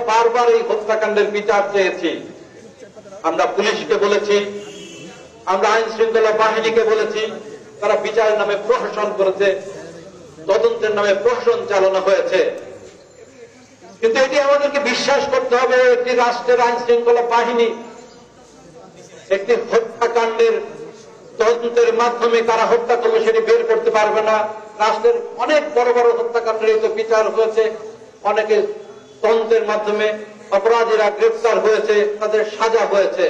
বারবার এই হত্যাকাণ্ডের বিচার চেয়েছি। আমরা পুলিশকে বলেছি, আমরা আইন শৃঙ্খলা বাহিনীকে বলেছি, তারা বিচারের নামে প্রহসন করেছে, তদন্তের নামে প্রহসন চালানো হয়েছে। কিন্তু এটি আমাদেরকে বিশ্বাস করতে হবে, একটি রাষ্ট্রের আইন শৃঙ্খলা বাহিনী একটি হত্যাকাণ্ডের তদন্তের মাধ্যমে কারা হত্যা করবে সেটি বের করতে পারবে না। রাষ্ট্রের অনেক বড় বড় হত্যাকাণ্ডের এই তো বিচার হয়েছে, অনেকে তদন্তের মাধ্যমে অপরাধীরা গ্রেফতার হয়েছে, তাদের সাজা হয়েছে,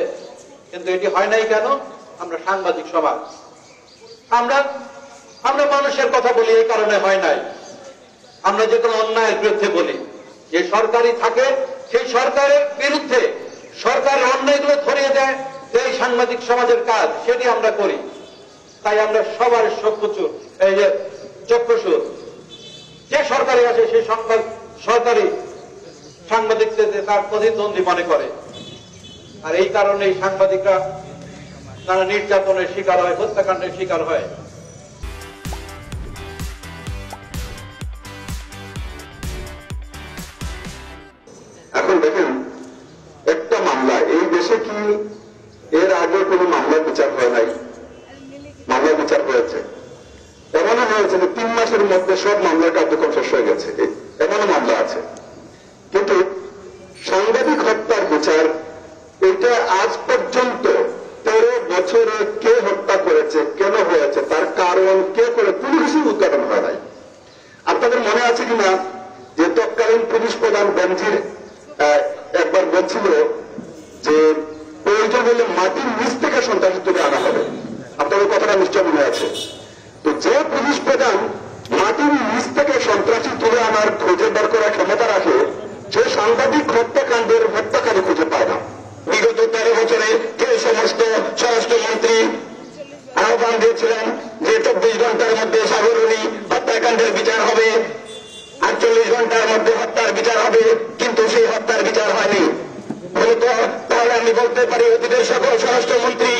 কিন্তু এটি হয় নাই কেন? আমরা সাংবাদিক সমাজ, আমরা মানুষের কথা বলি, এই কারণে হয় নাই। আমরা যে কোনো অন্যায়ের বিরুদ্ধে বলি, যে সরকারি থাকে সেই সরকারের বিরুদ্ধে সরকারের অন্যায়গুলো ধরিয়ে দেয়, এই সাংবাদিক সমাজের কাজ, সেটি আমরা করি। তাই আমরা সবার চক্ষুসুর, যে সরকারি আছে সেই সরকারি সাংবাদিকদের তার প্রতিদ্বন্দ্বী মনে করে। আর এই কারণে সাংবাদিকরা তারা নির্যাতনের শিকার হয়, হত্যাকাণ্ডের শিকার হয়। এখন দেখেন, একটা মামলা এই দেশে কি এর আগে কোন মামলার বিচার হয় নাই? মামলার বিচার হয়েছে, এমনও হয়েছে যে 3 মাসের মধ্যে সব মামলার কার্যক্রম শেষ হয়ে গেছে, এমনও মামলা আছে। কিন্তু সাংবাদিক হত্যার বিচার, এটা আজ পর্যন্ত 13 বছরে কে হত্যা করেছে, কেন হয়েছে, তার কারণ কে করে, কোনো কিছু উদ্ঘাটন হয় নাই। আপনাদের মনে আছে কিনা যে তৎকালীন পুলিশ প্রধান বেনজির একবার বলছিল যে প্রয়োজন হলে মাটির নিচ থেকে সন্ত্রাসী তুলে আনা হবে? আপনাদের কথাটা নিশ্চয় মনে আছে। তো যে পুলিশ প্রধান মাটির নিচ থেকে সন্ত্রাসী তুলে আনার খুঁজে বের করার ক্ষমতা রাখে, সে সাংবাদিক হত্যাকাণ্ডের হত্যাকারী খুঁজে পায় না। বিগত 13 বছরে যে সমস্ত স্বরাষ্ট্রমন্ত্রী আহ্বান দিয়েছিলেন যে 24 ঘন্টার মধ্যে সাগরণী হত্যাকাণ্ডের বিচার হবে, 48 ঘন্টার মধ্যে হত্যার বিচার হবে, কিন্তু সেই হত্যার বিচার হয়নি। তাহলে আমি বলতে পারি অতীতের সকল স্বরাষ্ট্রমন্ত্রী